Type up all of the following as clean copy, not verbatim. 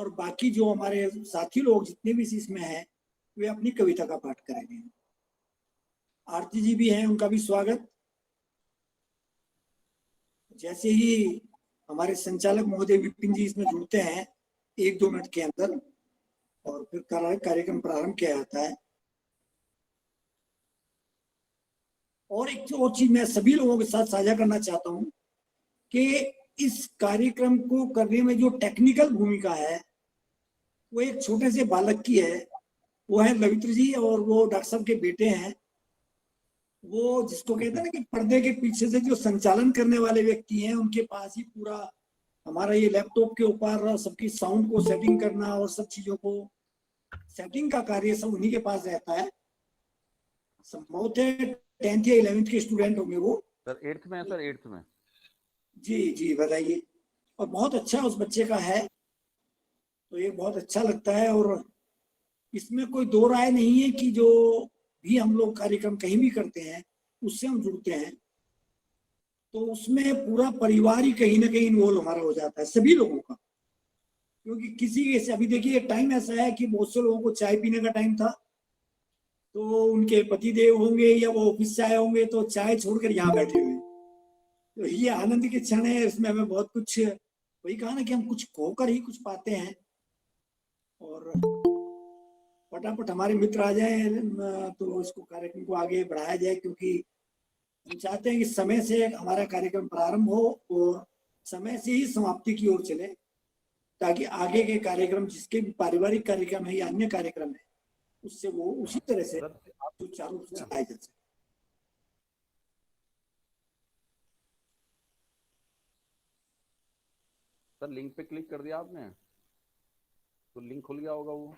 और बाकी जो हमारे साथी लोग जितने भी इसमें हैं वे अपनी कविता का पाठ करेंगे। आरती जी भी हैं, उनका भी स्वागत। जैसे ही हमारे संचालक महोदय विपिन जी इसमें जुड़ते हैं 1-2 मिनट के अंदर, और फिर कार्यक्रम प्रारंभ किया जाता है। और एक और चीज मैं सभी लोगों के साथ साझा करना चाहता हूं कि इस कार्यक्रम को करने में जो टेक्निकल भूमिका है वो एक छोटे से बालक की है, वो है लवित्र जी, और वो डॉक्टर साहब के बेटे हैं। वो जिसको कहते हैं ना कि पर्दे के पीछे से जो संचालन करने वाले व्यक्ति हैं, उनके पास ही पूरा हमारा ये लैपटॉप के ऊपर सबकी साउंड को सेटिंग करना और सब चीजों को सेटिंग का कार्य सब उन्हीं के पास रहता है। संभवतः 10th या 11th के स्टूडेंट होंगे वो। सर 8th में है सर, 8th में। जी जी बताइए। और बहुत अच्छा उस बच्चे का है, तो ये बहुत अच्छा लगता है। और इसमें कोई दो राय नहीं है कि जो भी हम लोग कार्यक्रम कहीं भी करते हैं उससे हम जुड़ते हैं तो उसमें पूरा परिवार ही कहीं ना कहीं इन्वॉल्व हमारा हो जाता है, सभी लोगों का। क्योंकि किसी के अभी देखिए टाइम ऐसा है कि बहुत से लोगों को चाय पीने का टाइम था, तो उनके पतिदेव होंगे या वो ऑफिस से आए होंगे तो चाय छोड़कर यहाँ बैठे हुए। तो ये आनंद के क्षण है, इसमें हमें बहुत कुछ, वही कहा ना कि हम कुछ खोकर ही कुछ पाते हैं। और फटाफट हमारे मित्र आ जाए तो इसको कार्यक्रम को आगे बढ़ाया जाए, क्योंकि हम चाहते हैं कि समय से हमारा कार्यक्रम प्रारंभ हो और समय से ही समाप्ति की ओर चले, ताकि आगे के कार्यक्रम जिसके भी पारिवारिक कार्यक्रम है या अन्य कार्यक्रम है उससे वो उसी तरह से सुचारू रूप से चलाए जा सके। सर लिंक पे क्लिक कर दिया आपने तो लिंक खुल गया होगा वो।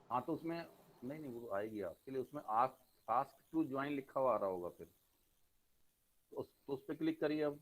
हाँ तो उसमें नहीं वो आएगी आपके लिए, उसमें आस्क टू ज्वाइन लिखा हुआ आ रहा होगा, फिर उस पे क्लिक करिए अब।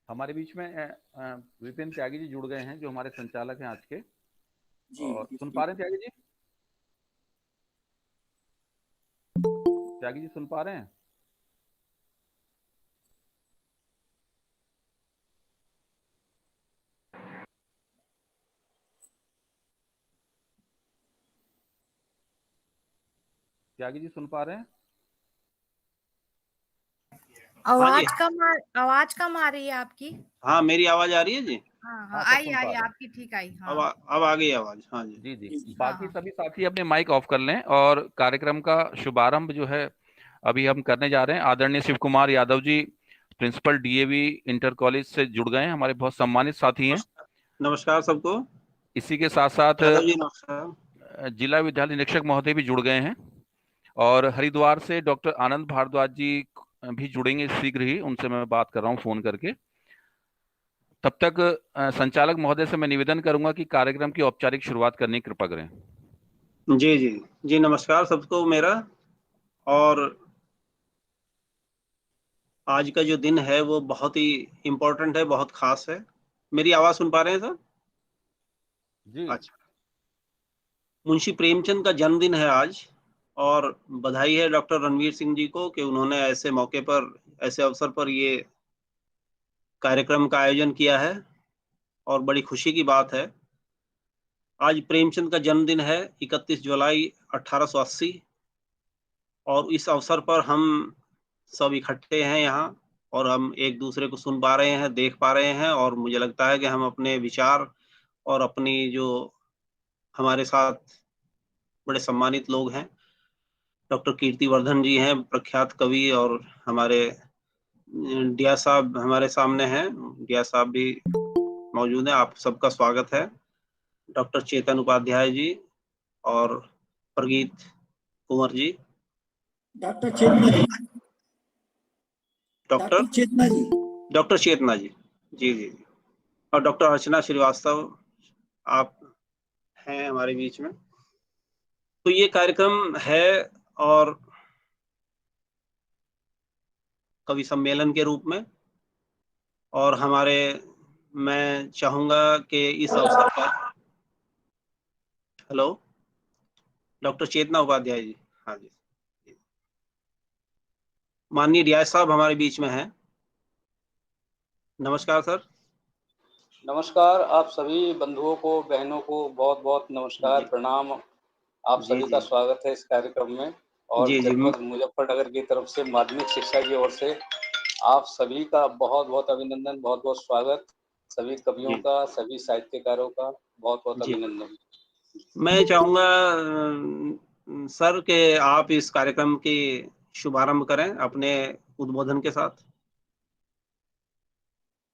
हमारे बीच में विपिन त्यागी जी जुड़ गए हैं, जो हमारे संचालक हैं आज के। और सुन पा रहे हैं त्यागी जी? त्यागी जी सुन पा रहे हैं? त्यागी जी सुन पा रहे हैं? आवाज कम आ रही है आपकी। हाँ मेरी आवाज आ रही है जी? हाँ आई आपकी ठीक आई। हाँ अब आ गई आवाज। हाँ जी जी। बाकी सभी साथी अपने माइक ऑफ कर लें और कार्यक्रम का शुभारंभ जो है अभी हम करने जा रहे हैं। आदरणीय Shiv Kumar Yadav ji principal DAV inter college से जुड़ गए हैं, हमारे बहुत सम्मानित साथी हैं। नमस्कार सबको। इसी के साथ साथ यादव जी नमस्कार। जिला विद्यालय निरीक्षक महोदय भी जुड़ गए हैं, और हरिद्वार से डॉक्टर आनंद भारद्वाज जी भी जुड़ेंगे शीघ्र ही, उनसे मैं बात कर रहा हूँ फोन करके। तब तक संचालक महोदय से मैं निवेदन करूंगा कि कार्यक्रम की औपचारिक शुरुआत करने की कृपा करें। जी जी जी नमस्कार सबको मेरा। और आज का जो दिन है वो बहुत ही इम्पोर्टेंट है, बहुत खास है। मेरी आवाज सुन पा रहे हैं सर? जी। अच्छा। मुंशी प्रेमचंद का जन्मदिन है आज, और बधाई है डॉक्टर रणवीर सिंह जी को कि उन्होंने ऐसे मौके पर, ऐसे अवसर पर ये कार्यक्रम का आयोजन किया है, और बड़ी खुशी की बात है। आज प्रेमचंद का जन्मदिन है 31 जुलाई 1880, और इस अवसर पर हम सब इकट्ठे हैं यहाँ, और हम एक दूसरे को सुन पा रहे हैं, देख पा रहे हैं, और मुझे लगता है कि हम अपने विचार और अपनी जो हमारे साथ बड़े सम्मानित लोग हैं, डॉक्टर कीर्तिवर्धन जी हैं, प्रख्यात कवि और हमारे डिया साहब हमारे सामने हैं, डिया साहब भी मौजूद हैं। आप सबका स्वागत है। डॉक्टर चेतन उपाध्याय जी और प्रगीत कुंवर जी, डॉक्टर चेतना जी, डॉक्टर चेतना जी, डॉक्टर चेतना जी, जी जी, और डॉक्टर अर्चना श्रीवास्तव आप हैं हमारे बीच में। तो ये कार्यक्रम है और कवि सम्मेलन के रूप में, और मैं चाहूंगा कि इस अवसर पर, हेलो डॉक्टर चेतना उपाध्याय जी, हाँ जी, माननीय रियाज साहब हमारे बीच में हैं। नमस्कार सर। नमस्कार, आप सभी बंधुओं को, बहनों को बहुत बहुत नमस्कार, प्रणाम। आप सभी का स्वागत है इस कार्यक्रम में। और जनपद मुजफ्फरनगर की तरफ से माध्यमिक शिक्षा की ओर से आप सभी का बहुत बहुत अभिनंदन, बहुत बहुत स्वागत। सभी कवियों का, सभी साहित्यकारों का बहुत बहुत अभिनंदन। मैं चाहूंगा सर कि आप इस कार्यक्रम की शुभारंभ करें अपने उद्बोधन के साथ।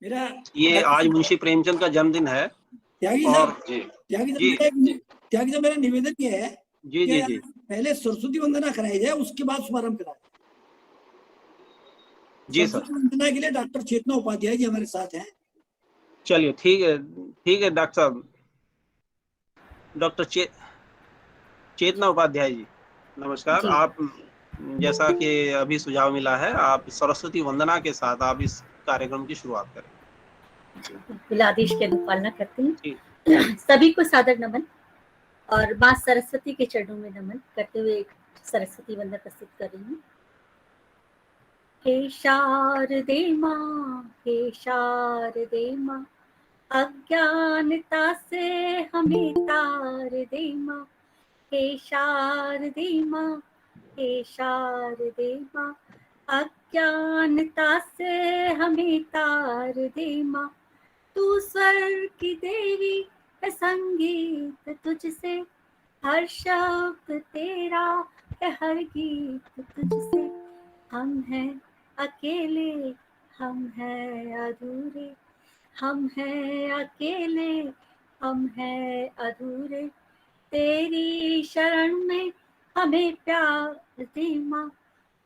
मेरा ये आज मुंशी प्रेमचंद का जन्मदिन है। त्यागी साहब, त्यागी साहब, मेरा निवेदन ये है कि पहले सरस्वती वंदना कराई जाए, उसके बाद शुभारंभ कराए। जी सर। सरस्वती वंदना के लिए डॉक्टर चेतना उपाध्याय जी हमारे साथ हैं। चलिए ठीक है डॉक्टर साहब। डॉक्टर चेतना उपाध्याय जी नमस्कार। आप जैसा कि अभी सुझाव मिला है, आप सरस्वती वंदना के साथ आप इस कार्यक्रम की शुरुआत करें। बिल्कुल, आदेश की अनुपालना करते हैं। सभी को सादर नमन और माँ सरस्वती के चरणों में नमन करते हुए सरस्वती वंदना प्रस्तुत कर रही हूँ। हे शारदे माँ, हे शारदे माँ, अज्ञानता से हमें तार दे माँ। हे शारदे माँ, हे शारदे माँ, अज्ञानता से हमें तार दे माँ। तू स्वर की देवी है, संगीत तुझसे, हर शब्द तेरा है, हर गीत तुझसे। हम हैं अकेले, हम हैं अधूरे, हम हैं अकेले, हम हैं अधूरे। तेरी शरण में हमें प्यार दे माँ,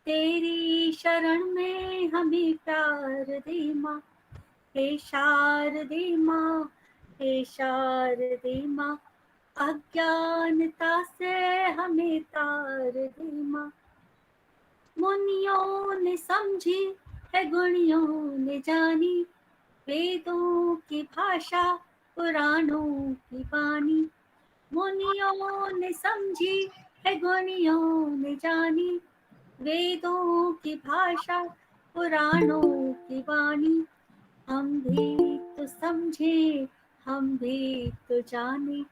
तेरी शरण में हमें प्यार दे माँ। हे शारदे माँ, हे शारदे माँ, अज्ञानता से हमें तार दे माँ। मुनियों ने समझी है, गुणियों ने जानी, वेदों की भाषा, पुराणों की वाणी। मुनियों ने समझी है, गुणियों ने जानी, वेदों की भाषा, पुराणों की वाणी। हम भी तो समझे, हम भी तो जाने,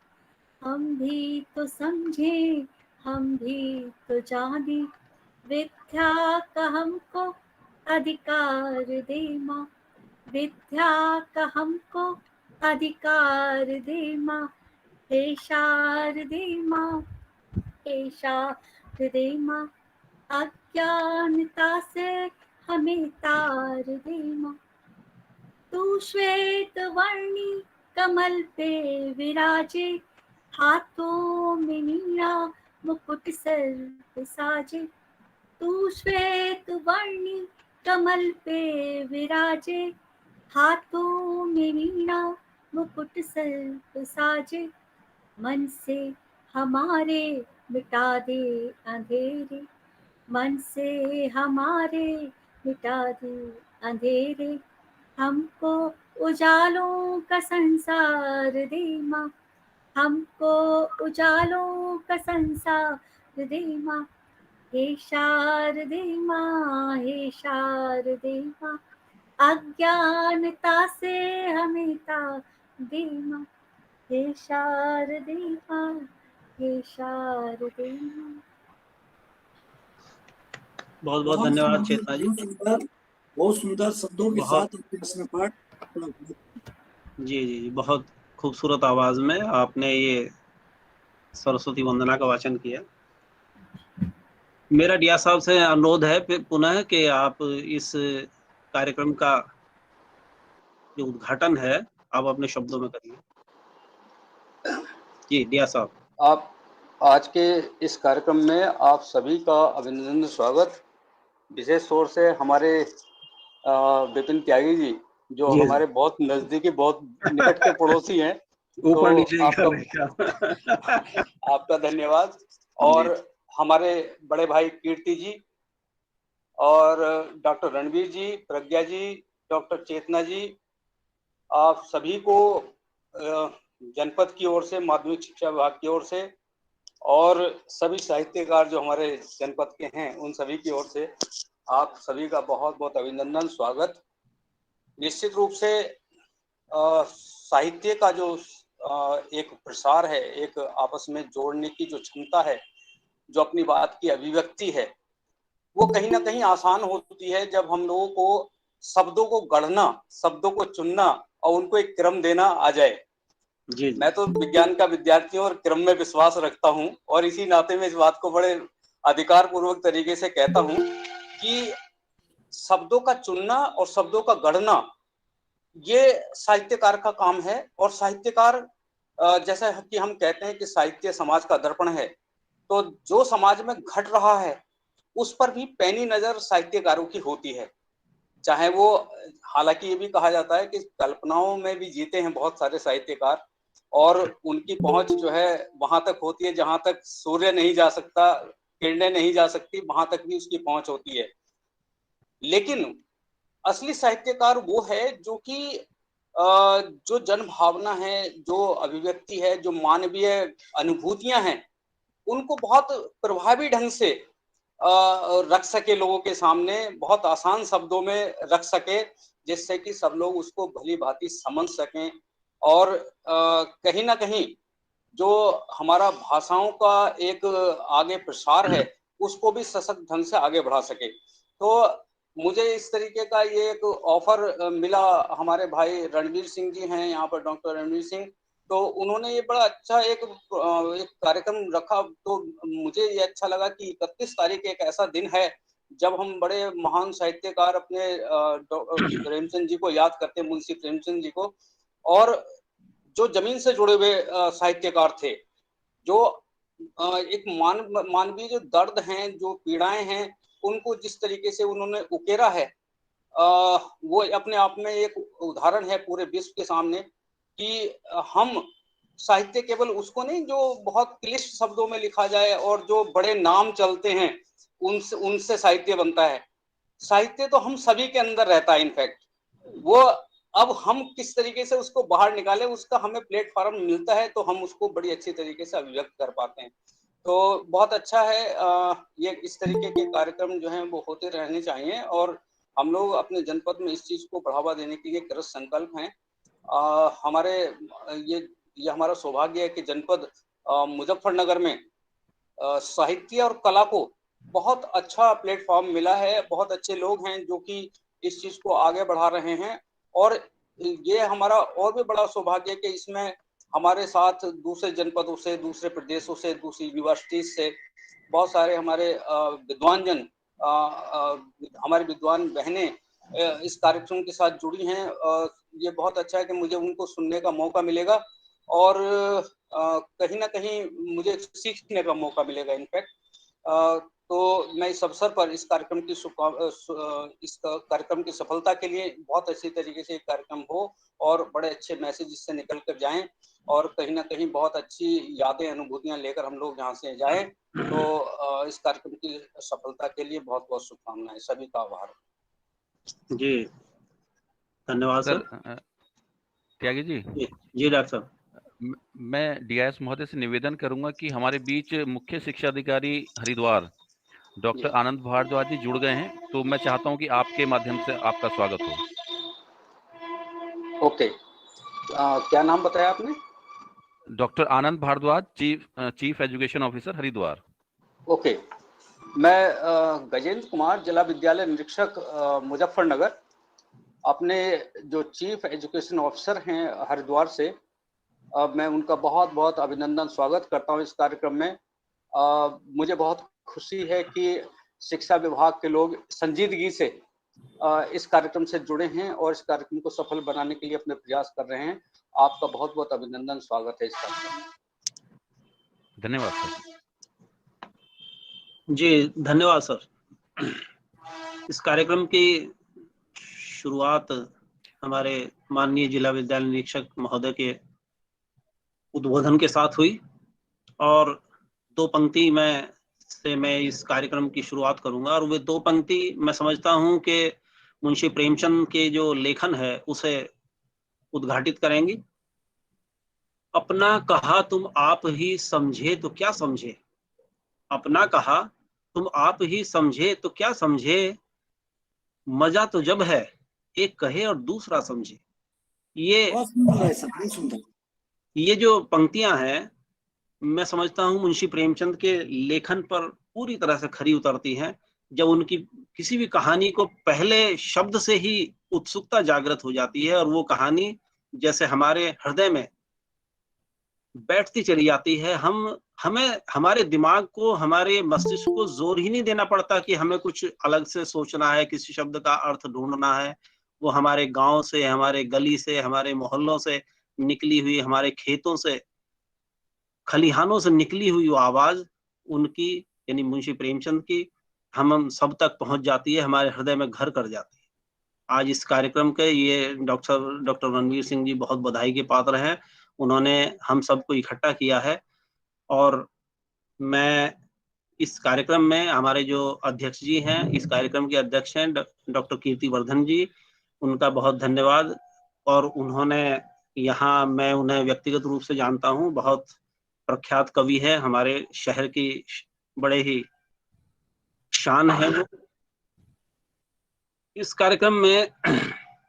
हम भी तो समझे, हम भी तो जाने। विद्या का हमको अधिकार दे माँ, विद्या का हमको अधिकार दे माँ। हे शारदे माँ, हे शारदे माँ, अज्ञानता से हमें तार दे माँ। तू श्वेत वर्णी कमल पे विराजे, हाथों में नीला मुकुट सर पे साजे। तू श्वेत वर्णी कमल पे विराजे, हाथों में नीला मुकुट सर पे साजे। मन से हमारे मिटा दे अंधेरे, मन से हमारे मिटा दे अंधेरे। हमको उजालों का संसार दे माँ, हमको उजालों का संसार दे माँ। हे शारदे माँ, हे शारदे माँ, अज्ञानता से हमें तार दे माँ। हे शारदे माँ, हे शारदे माँ। बहुत बहुत धन्यवाद चेतना जी। बहुत सुंदर शब्दों के साथ प्रश्न पाठ। जी जी, बहुत खूबसूरत आवाज में आपने ये सरस्वती वंदना का वाचन किया। मेरा डिया साहब से अनुरोध है पुनः कि आप इस कार्यक्रम का जो उद्घाटन है आप अपने शब्दों में करिए। जी डिया साहब। आप आज के इस कार्यक्रम में आप सभी का अभिनंदन स्वागत। विशेष तौर से हमारे विपिन त्यागी जी जो हमारे बहुत नजदीकी बहुत निकट के पड़ोसी हैं, ऊपर नीचे आपका धन्यवाद। और हमारे बड़े भाई कीर्ति जी और डॉक्टर रणवीर जी, प्रज्ञा जी, डॉक्टर चेतना जी, आप सभी को जनपद की ओर से, माध्यमिक शिक्षा विभाग की ओर से और सभी साहित्यकार जो हमारे जनपद के हैं उन सभी की ओर से आप सभी का बहुत बहुत अभिनंदन स्वागत। निश्चित रूप से साहित्य का जो एक प्रसार है, एक आपस में जोड़ने की जो क्षमता है, जो अपनी बात की अभिव्यक्ति है, वो कहीं ना कहीं आसान होती है जब हम लोगों को शब्दों को गढ़ना, शब्दों को चुनना और उनको एक क्रम देना आ जाए। जी। मैं तो विज्ञान का विद्यार्थी हूँ और क्रम में विश्वास रखता हूँ और इसी नाते में इस बात को बड़े अधिकार पूर्वक तरीके से कहता हूँ कि शब्दों का चुनना और शब्दों का गढ़ना ये साहित्यकार का काम है। और साहित्यकार जैसा कि हम कहते हैं कि साहित्य समाज का दर्पण है, तो जो समाज में घट रहा है उस पर भी पैनी नजर साहित्यकारों की होती है। चाहे वो, हालांकि ये भी कहा जाता है कि कल्पनाओं में भी जीते हैं बहुत सारे साहित्यकार और उनकी पहुंच जो है वहां तक होती है जहां तक सूर्य नहीं जा सकता, किरणें नहीं जा सकती, वहां तक भी उसकी पहुंच होती है। लेकिन असली साहित्यकार वो है जो कि जो जन भावना है, जो अभिव्यक्ति है, जो मानवीय अनुभूतियां हैं, उनको बहुत प्रभावी ढंग से रख सके लोगों के सामने, बहुत आसान शब्दों में रख सके, जिससे कि सब लोग उसको भली भांति समझ सकें और कहीं ना कहीं जो हमारा भाषाओं का एक आगे प्रसार है उसको भी सशक्त ढंग से आगे बढ़ा सके। तो मुझे इस तरीके का ये एक ऑफर मिला, हमारे भाई रणवीर सिंह जी हैं यहाँ पर, डॉक्टर रणवीर सिंह, तो उन्होंने ये बड़ा अच्छा एक कार्यक्रम रखा। तो मुझे ये अच्छा लगा कि 31 तारीख एक ऐसा दिन है जब हम बड़े महान साहित्यकार अपने प्रेमचंद जी को याद करते हैं, मुंशी प्रेमचंद जी को, और जो जमीन से जुड़े हुए साहित्यकार थे, जो एक मानवीय जो दर्द हैं, जो पीड़ाएं हैं, उनको जिस तरीके से उन्होंने उकेरा है, वो अपने आप में एक उदाहरण है पूरे विश्व के सामने कि हम साहित्य केवल उसको नहीं जो बहुत क्लिष्ट शब्दों में लिखा जाए और जो बड़े नाम चलते हैं उनसे साहित्य बनता है। साहित्य तो हम सभी के अंदर रहता है। इनफैक्ट वो अब हम किस तरीके से उसको बाहर निकाले, उसका हमें प्लेटफॉर्म मिलता है तो हम उसको बड़ी अच्छी तरीके से अभिव्यक्त कर पाते हैं। तो बहुत अच्छा है, ये इस तरीके के कार्यक्रम जो हैं वो होते रहने चाहिए और हम लोग अपने जनपद में इस चीज को बढ़ावा देने के लिए कृत संकल्प हैं। हमारे ये हमारा सौभाग्य है कि जनपद मुजफ्फरनगर में साहित्य और कला को बहुत अच्छा प्लेटफॉर्म मिला है, बहुत अच्छे लोग हैं जो कि इस चीज को आगे बढ़ा रहे हैं। और ये हमारा और भी बड़ा सौभाग्य है कि इसमें हमारे साथ दूसरे जनपदों से, दूसरे प्रदेशों से, दूसरी यूनिवर्सिटी से बहुत सारे हमारे विद्वान जन, हमारे विद्वान बहनें इस कार्यक्रम के साथ जुड़ी हैं। ये बहुत अच्छा है कि मुझे उनको सुनने का मौका मिलेगा और कहीं ना कहीं मुझे सीखने का मौका मिलेगा। इनफैक्ट तो मैं इस अवसर पर इस कार्यक्रम की सफलता के लिए बहुत अच्छी तरीके से एक कार्यक्रम हो और बड़े अच्छे मैसेज इससे निकल कर जाएं और कहीं ना कहीं बहुत अच्छी यादें, अनुभूतियां लेकर हम लोग यहाँ से जाएं। तो इस कार्यक्रम की सफलता के लिए बहुत बहुत शुभकामनाएं, सभी का आभार। जी धन्यवाद सर। त्यागी जी। जी डॉक्टर साहब, मैं डीआईएस महोदय से निवेदन करूंगा कि हमारे बीच मुख्य शिक्षा अधिकारी हरिद्वार डॉक्टर आनंद भारद्वाज जी जुड़ गए हैं, तो मैं चाहता हूं कि आपके माध्यम से आपका स्वागत हो। ओके, क्या नाम बताया आपने? Doctor Anand Bharadwaj, chief education officer Haridwar. Okay, मैं गजेंद्र कुमार, जिला विद्यालय निरीक्षक मुजफ्फरनगर, अपने जो चीफ एजुकेशन ऑफिसर हैं हरिद्वार से, मैं उनका बहुत बहुत अभिनंदन स्वागत करता हूं इस कार्यक्रम में। मुझे बहुत खुशी है कि शिक्षा विभाग के लोग संजीदगी से इस कार्यक्रम से जुड़े हैं और इस कार्यक्रम को सफल बनाने के लिए अपने प्रयास कर रहे हैं। आपका बहुत बहुत अभिनंदन, स्वागत है इस कार्यक्रम में। धन्यवाद सर। जी धन्यवाद सर। इस कार्यक्रम की शुरुआत हमारे माननीय जिला विद्यालय निरीक्षक महोदय के उद्बोधन के साथ हुई और 2 पंक्ति मैं इस कार्यक्रम की शुरुआत करूंगा और वे 2 पंक्ति मैं समझता हूं कि मुंशी प्रेमचंद के जो लेखन है उसे उद्घाटित करेंगी। अपना कहा तुम आप ही समझे तो क्या समझे, अपना कहा तुम आप ही समझे तो क्या समझे, मजा तो जब है एक कहे और दूसरा समझे। ये जो पंक्तियां हैं मैं समझता हूं मुंशी प्रेमचंद के लेखन पर पूरी तरह से खरी उतरती हैं। जब उनकी किसी भी कहानी को पहले शब्द से ही उत्सुकता जागृत हो जाती है और वो कहानी जैसे हमारे हृदय में बैठती चली जाती है। हमें हमारे दिमाग को, हमारे मस्तिष्क को जोर ही नहीं देना पड़ता कि हमें कुछ अलग से सोचना है, किसी शब्द का अर्थ ढूंढना है। वो हमारे गांव से, हमारे गली से, हमारे मोहल्लों से निकली हुई, हमारे खेतों से, खलिहानों से निकली हुई वो आवाज उनकी यानी मुंशी प्रेमचंद की हम सब तक पहुंच जाती है, हमारे हृदय में घर कर जाती है। आज इस कार्यक्रम के ये डॉक्टर रणवीर सिंह जी बहुत बधाई के पात्र हैं। उन्होंने हम सबको इकट्ठा किया है और मैं इस कार्यक्रम में हमारे जो अध्यक्ष जी हैं, इस कार्यक्रम के अध्यक्ष हैं डॉक्टर कीर्तिवर्धन जी, उनका बहुत धन्यवाद। और उन्होंने यहाँ, मैं उन्हें व्यक्तिगत रूप से जानता हूँ, बहुत प्रख्यात कवि है, हमारे शहर की बड़े ही शान है वो। इस कार्यक्रम में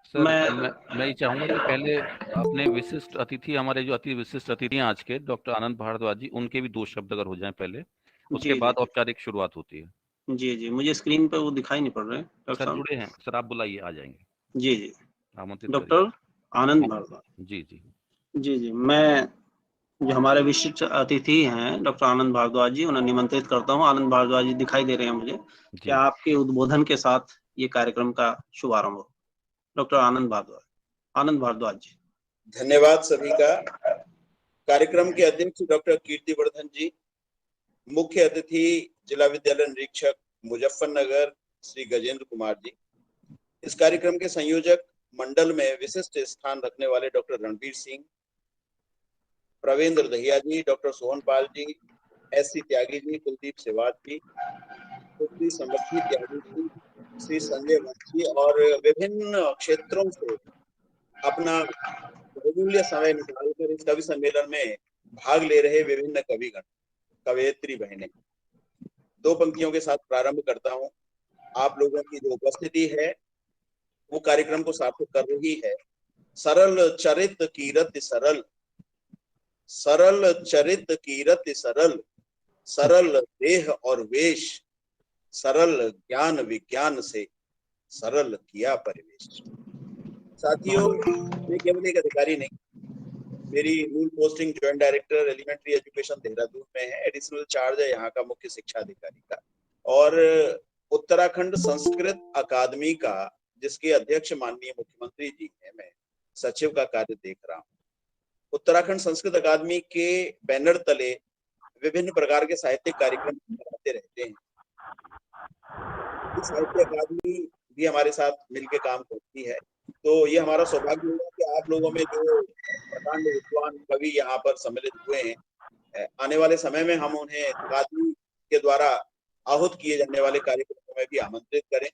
सर मैं ये चाहूंगा कि पहले अपने विशिष्ट अतिथि, हमारे जो अति विशिष्ट अतिथि हैं आज के, डॉक्टर आनंद भारद्वाज जी, उनके भी 2 शब्द अगर हो जाएं पहले, उसके बाद औपचारिक शुरुआत होती है। जी मुझे स्क्रीन पर वो दिखाई नहीं पड़ रहे सर। जुड़े हैं सर, आप बुलाइए, आ जाएंगे। जी आमंत्रित डॉक्टर आनंद भारद्वाज। जी मैं जो हमारे विशिष्ट अतिथि हैं डॉक्टर आनंद भारद्वाज जी, उन्हें निमंत्रित करता हूं। आनंद भारद्वाज जी दिखाई दे रहे हैं मुझे, क्या आपके उद्बोधन के साथ ये कार्यक्रम का शुभारंभ हो। डॉक्टर आनंद भारद्वाज जी। धन्यवाद सभी का। कार्यक्रम के अध्यक्ष डॉक्टर कीर्तिवर्धन जी, मुख्य अतिथि जिला विद्यालय निरीक्षक मुजफ्फरनगर श्री गजेंद्र कुमार जी, इस कार्यक्रम के संयोजक मंडल में विशिष्ट स्थान रखने वाले डॉक्टर रणवीर सिंह, प्रवेंद्र दहिया जी, डॉक्टर सोहन पाल जी, एस.सी. त्यागी जी, कुलदीप सेवाज जी, श्री समर्थी त्यागी जी, श्री संजय वंशी और विभिन्न क्षेत्रों से अपना बहुमूल्य समय निकालकर इस कवि सम्मेलन में भाग ले रहे विभिन्न कविगण, कवयित्री बहनें। 2 पंक्तियों के साथ प्रारंभ करता हूं। आप लोगों की जो उपस्थिति है वो कार्यक्रम को सार्थक कर रही है। सरल चरित कीरत सरल, सरल चरित कीरत सरल, सरल देह और वेश, सरल ज्ञान विज्ञान से सरल किया परिवेश। साथियों, मैं केवल एक अधिकारी नहीं, मेरी मूल posting joint director elementary education Dehradun में है। एडिशनल चार्ज है यहाँ का मुख्य शिक्षा अधिकारी का, और उत्तराखंड संस्कृत अकादमी का, जिसके अध्यक्ष माननीय मुख्यमंत्री जी हैं, मैं सचिव का कार्य देख रहा हूँ। उत्तराखंड संस्कृत अकादमी के बैनर तले विभिन्न प्रकार के साहित्यिक कार्यक्रम कराते रहते हैं। साहित्य अकादमी भी हमारे साथ मिलकर काम करती है, तो ये हमारा सौभाग्य होगा कि आप लोगों में जो प्रकांड विद्वान कवि यहाँ पर सम्मिलित हुए हैं, आने वाले समय में हम उन्हें अकादमी के द्वारा आहूत किए जाने वाले कार्यक्रमों में भी आमंत्रित करें।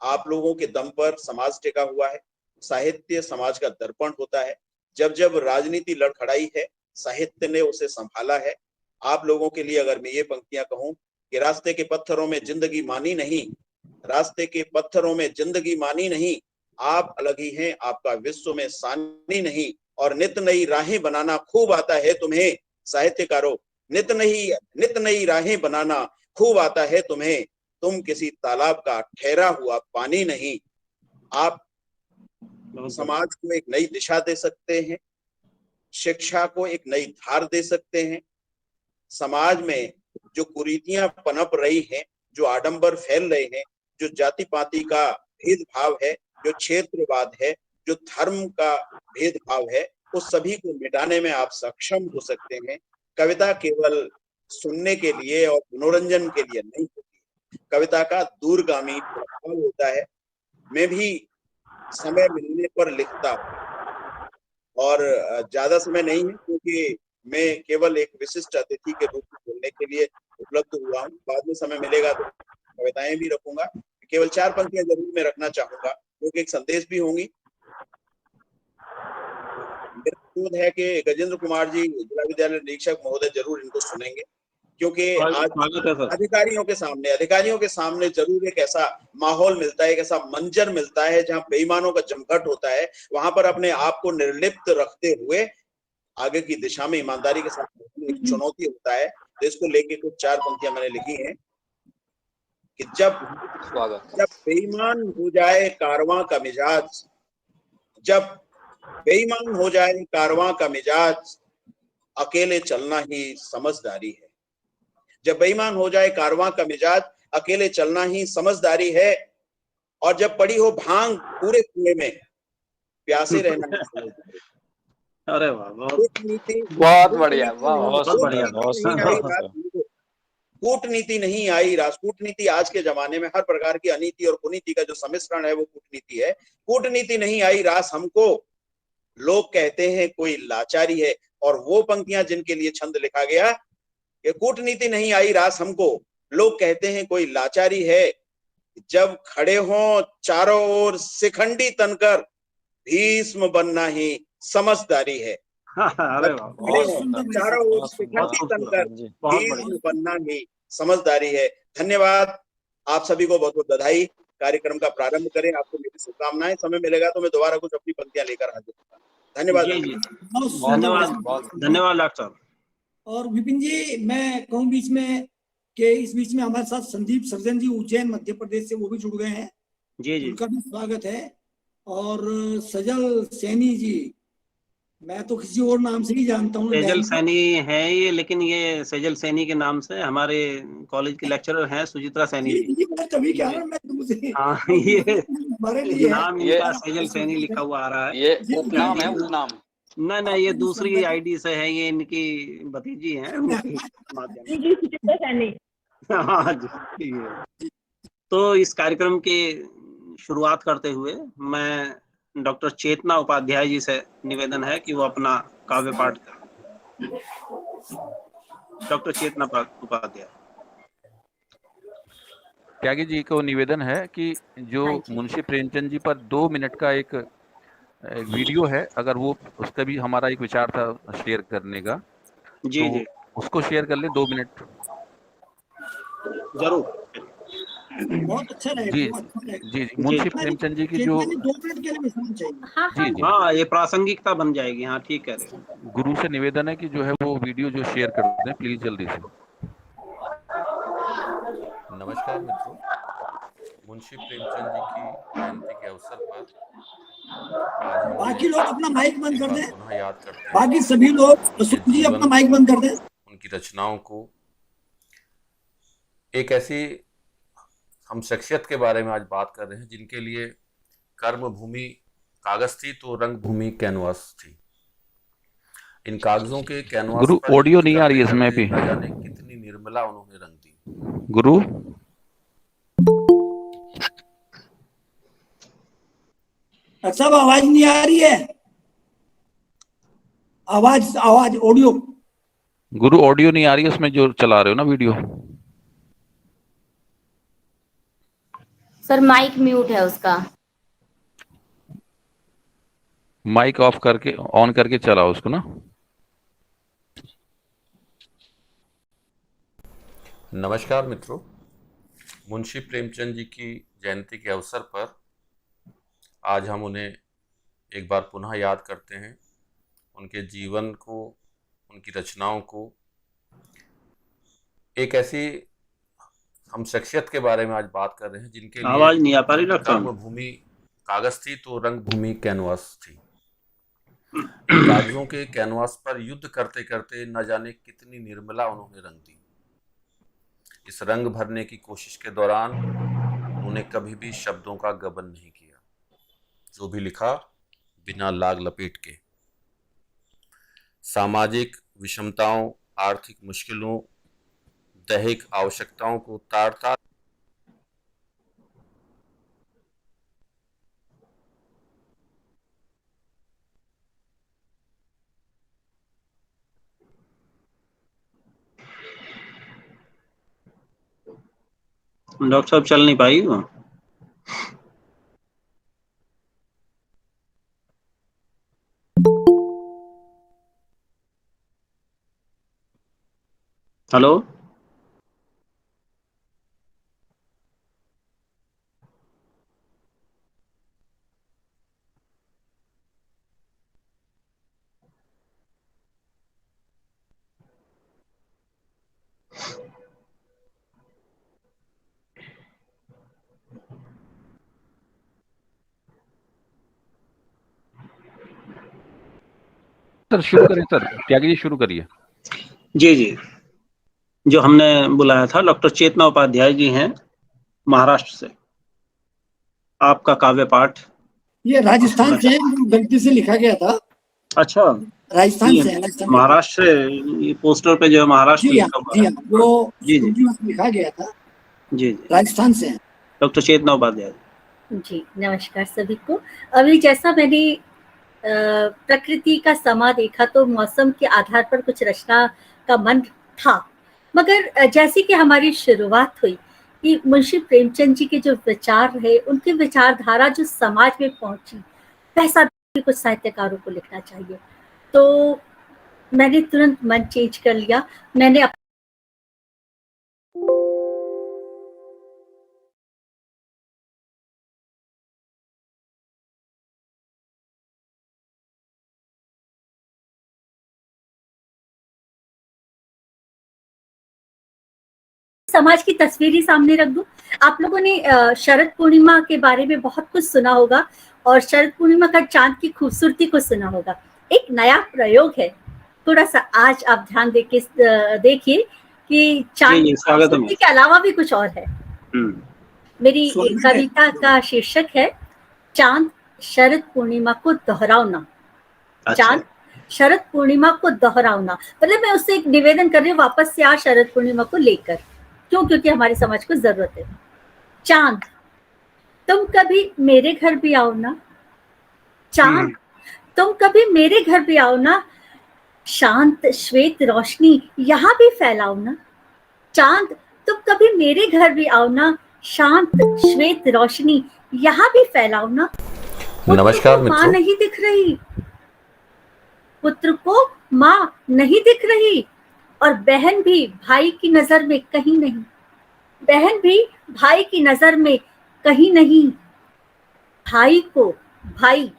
आप लोगों के दम पर समाज टिका हुआ है। साहित्य समाज का दर्पण होता है। जब जब राजनीति लड़खड़ाई है, साहित्य ने उसे संभाला है। आप लोगों के लिए अगर मैं ये पंक्तियां कहूं कि रास्ते के पत्थरों में जिंदगी मानी नहीं, रास्ते के पत्थरों में जिंदगी मानी नहीं, आप अलग ही हैं, आपका विश्व में सानी नहीं, और नित नई राहें बनाना खूब आता है तुम्हें साहित्यकारों, नित नई राहें बनाना खूब आता है तुम्हें, तुम किसी तालाब का ठहरा हुआ पानी नहीं। आप समाज को एक नई दिशा दे सकते हैं, शिक्षा को एक नई धार दे सकते हैं। समाज में जो कुरीतियां पनप रही हैं, जो आडंबर फैल रहे हैं, जो जाति पाति का भेदभाव है, जो क्षेत्रवाद है, जो धर्म का भेदभाव है, उस सभी को मिटाने में आप सक्षम हो सकते हैं। कविता केवल सुनने के लिए और मनोरंजन के लिए नहीं होती, कविता का दूरगामी प्रभाव होता है। मैं भी समय मिलने पर लिखता हूँ और ज्यादा समय नहीं है, क्योंकि मैं केवल एक विशिष्ट अतिथि के रूप में बोलने के लिए उपलब्ध हुआ हूँ। बाद में समय मिलेगा तो कविताएं भी रखूंगा। केवल 4 पंक्तियां जरूर मैं रखना चाहूंगा, क्योंकि एक संदेश भी होंगी। मेरा अनुरोध है कि गजेंद्र कुमार जी जिला विद्यालय निरीक्षक महोदय जरूर इनको सुनेंगे, क्योंकि आज अधिकारियों के सामने जरूर एक ऐसा माहौल मिलता है, एक ऐसा मंजर मिलता है जहां बेईमानों का जमघट होता है। वहां पर अपने आप को निर्लिप्त रखते हुए आगे की दिशा में ईमानदारी के साथ एक चुनौती होता है। तो इसको लेके कुछ 4 पंक्तियां मैंने लिखी हैं कि जब बेईमान हो जाए कारवां का मिजाज, जब बेईमान हो जाए कारवां का मिजाज, अकेले चलना ही समझदारी है। जब बेईमान हो जाए कारवां का मिजाज, अकेले चलना ही समझदारी है। और जब पड़ी हो भांग पूरे कुएं में, प्यासे रहना ही समझदारी है। अरे वाह, बहुत बढ़िया, बहुत बढ़िया। कूटनीति नहीं आई रास। कूटनीति आज के जमाने में हर प्रकार की अनीति और कुनीति का जो सम्मिश्रण है वो कूटनीति है। कूटनीति नहीं आई रास हमको, लोग कहते हैं कोई लाचारी है। और वो पंक्तियां जिनके लिए छंद लिखा गया, ये कूटनीति नहीं आई रास हमको, लोग कहते हैं कोई लाचारी है। जब खड़े हों चारों ओर शिखंडी तनकर, भीष्म बनना ही समझदारी है। चारों ओर शिखंडी तनकर, भीष्म बनना ही समझदारी है। धन्यवाद, आप सभी को बहुत बहुत बधाई। कार्यक्रम का प्रारंभ करें, आपको मेरी शुभकामनाएं। समय मिलेगा तो मैं दोबारा कुछ अपनी पंक्तियां लेकर हाजिर होगा। धन्यवाद। धन्यवाद डॉक्टर। और विपिन जी, मैं कहूँ बीच में कि इस बीच में हमारे साथ संदीप सर्जन जी उज्जैन मध्य प्रदेश से, वो भी जुड़ गए हैं। जी जी, उनका भी स्वागत है। और सजल सैनी जी, मैं तो किसी और नाम से ही जानता हूँ। सजल सैनी है ये, लेकिन ये सजल सैनी के नाम से हमारे कॉलेज के लेक्चरर हैं सुचित्रा सैनी जी। तभी क्या मैं तुमसे ये हमारे लिए नाम इनका सजल सैनी लिखा हुआ आ रहा है। ये उपनाम है, उपनाम। नहीं, ये दूसरी आईडी से है, ये इनकी भतीजी है। हाँ जी। तो इस कार्यक्रम की शुरुआत करते हुए मैं डॉक्टर चेतना उपाध्याय जी से निवेदन है कि वो अपना काव्य पाठ करें। डॉक्टर चेतना उपाध्याय। त्यागी जी को निवेदन है कि जो मुंशी प्रेमचंद जी पर 2 मिनट का एक वीडियो है, अगर वो उसका भी हमारा एक विचार था शेयर करने का, जी तो जी उसको शेयर कर ले 2 मिनट जरूर। बहुत अच्छा रहेगा। जी, मुंशी प्रेमचंद जी की जो 2 मिनट के लिए विश्राम चाहिए। जी, हाँ, ये प्रासंगिकता बन जाएगी। हाँ, ठीक है। गुरु से निवेदन है कि जो है वो वीडियो जो शेयर कर दें प्लीज जल्दी से। नमस्कार मित्रों, मुंशी प्रेमचंद जी की जयंती के अवसर पर आज हम बाकी लोग अपना माइक बंद कर दें। पुनः याद करते हैं। बाकी सभी लोग जी अपना माइक बंद कर दें। उनकी रचनाओं को, एक ऐसी हम शख्सियत के बारे में आज बात कर रहे हैं जिनके लिए कर्म भूमि कागज थी तो रंग भूमि कैनवास थी। इन कागजों के कैनवास गुरु पर ऑडियो नहीं आ रही है इसमें भी। न जाने कितनी निर्मला उन्होंने रंग दी। गुरु अच्छा, अब आवाज नहीं आ रही है। आवाज ऑडियो। गुरु ऑडियो नहीं आ रही है उसमें जो चला रहे हो ना वीडियो। सर माइक म्यूट है उसका। माइक ऑफ करके ऑन करके चलाओ उसको ना। नमस्कार मित्रों, मुंशी प्रेमचंद जी की जयंती के अवसर पर आज हम उन्हें एक बार पुनः याद करते हैं। उनके जीवन को, उनकी रचनाओं को, एक ऐसी हम शख्सियत के बारे में आज बात कर रहे हैं जिनके लिए आवाज नहीं आ पा रही डॉक्टर। कर्म भूमि कागज थी तो रंग भूमि कैनवास थी। कागजों के कैनवास पर युद्ध करते करते न जाने कितनी निर्मला उन्होंने रंग दी। इस रंग भरने की कोशिश के दौरान उन्होंने कभी भी शब्दों का गबन नहीं किया। जो भी लिखा बिना लाग लपेट के। सामाजिक विषमताओं, आर्थिक मुश्किलों, दैहिक आवश्यकताओं को तार तार डॉक्टर साहब चल नहीं पाई वो। हेलो सर शुरू करें सर, त्यागी जी शुरू करिए। जी जी, जो हमने बुलाया था डॉक्टर चेतना उपाध्याय जी हैं महाराष्ट्र से। आपका काव्य पाठ। ये राजस्थान से गलती से लिखा गया था। अच्छा, राजस्थान से महाराष्ट्र, ये पोस्टर पे जो है महाराष्ट्र लिखा हुआ है। वो जी जी लिखा गया था। जी जी, राजस्थान से डॉक्टर चेतना उपाध्याय जी। नमस्कार सभी को। अभी जैसा मैंने प्रकृति का समा देखा तो मौसम के आधार पर कुछ रचना का मन था, मगर जैसे कि हमारी शुरुआत हुई कि मुंशी प्रेमचंद जी के जो विचार रहे, उनकी विचारधारा जो समाज में पहुंची, वैसा भी कुछ साहित्यकारों को लिखना चाहिए। तो मैंने तुरंत मन चेंज कर लिया। मैंने समाज की तस्वीर ही सामने रख दूं। आप लोगों ने शरद पूर्णिमा के बारे में बहुत कुछ सुना होगा और शरद पूर्णिमा का चांद की खूबसूरती को सुना होगा। एक नया प्रयोग है, थोड़ा सा आज आप ध्यान देखिए कि चांद की खूबसूरती के अलावा भी कुछ और है। मेरी कविता का शीर्षक है चांद शरद पूर्णिमा को दोहराना। चांद शरद पूर्णिमा को दोहराना, मतलब मैं उससे एक निवेदन कर रही हूँ, वापस से आ शरद पूर्णिमा को लेकर। क्यों? क्योंकि हमारे समाज को जरूरत है। चांद तुम कभी मेरे घर भी आओ ना, चांद तुम कभी मेरे घर भी आओ ना, शांत श्वेत रोशनी यहाँ भी फैलाओ ना। चांद तुम कभी मेरे घर भी आओ ना, शांत श्वेत रोशनी यहाँ भी फैलाओ ना। नमस्कार मित्रों। माँ नहीं दिख रही, पुत्र को माँ नहीं दिख रही, और बहन भी भाई की नजर में कहीं नहीं, बहन भी भाई की नजर में कहीं नहीं। भाई को भाई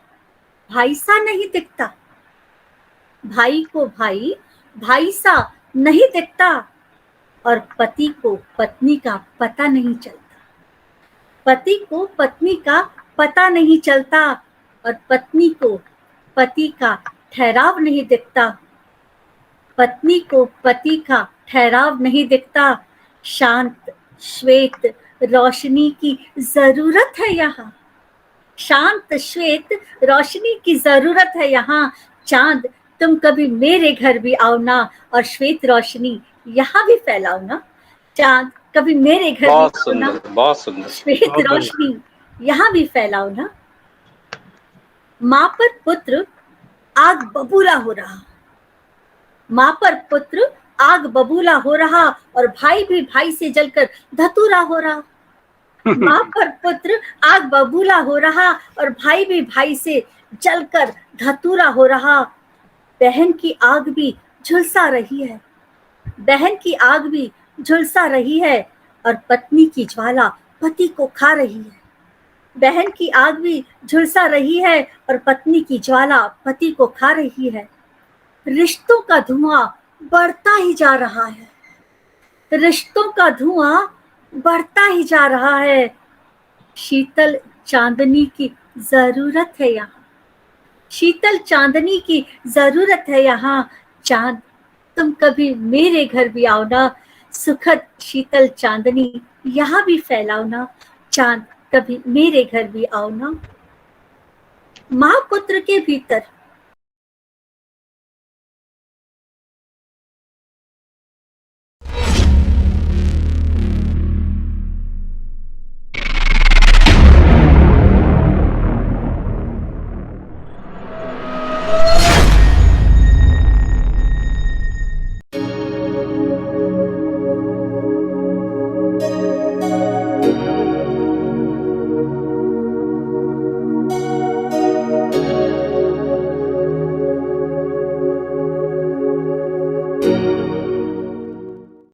भाई सा नहीं दिखता, भाई को भाई भाई सा नहीं दिखता, और पति को पत्नी का पता नहीं चलता, पति को पत्नी का पता नहीं चलता, और पत्नी को पति का ठहराव नहीं दिखता, पत्नी को पति का ठहराव नहीं दिखता। शांत श्वेत रोशनी की जरूरत है यहाँ, शांत श्वेत रोशनी की जरूरत है यहाँ। चांद तुम कभी मेरे घर भी आओ ना, और श्वेत रोशनी यहाँ भी फैलाओ ना। चांद कभी मेरे घर भी आओ ना, बहुत सुंदर, श्वेत रोशनी यहाँ भी फैलाओ ना। माँ पर पुत्र आग बबूला हो रहा, माँ पर पुत्र आग बबूला हो रहा, और भाई भी भाई से जलकर धतूरा हो रहा। माँ पर पुत्र आग बबूला हो रहा, और भाई भी भाई से जलकर धतूरा हो रहा। बहन की आग भी झुलसा रही है, बहन की आग भी झुलसा रही है, और पत्नी की ज्वाला पति को खा रही है। बहन की आग भी झुलसा रही है, और पत्नी की ज्वाला पति को खा रही है। रिश्तों का धुआं बढ़ता ही जा रहा है, रिश्तों का धुआं बढ़ता ही जा रहा है। शीतल चांदनी की जरूरत है यहाँ, शीतल चांदनी की जरूरत है यहाँ। चांद तुम कभी मेरे घर भी आओ ना, सुखद शीतल चांदनी यहाँ भी फैलाओ ना। चांद कभी मेरे घर भी आओ ना, माँ पुत्र के भीतर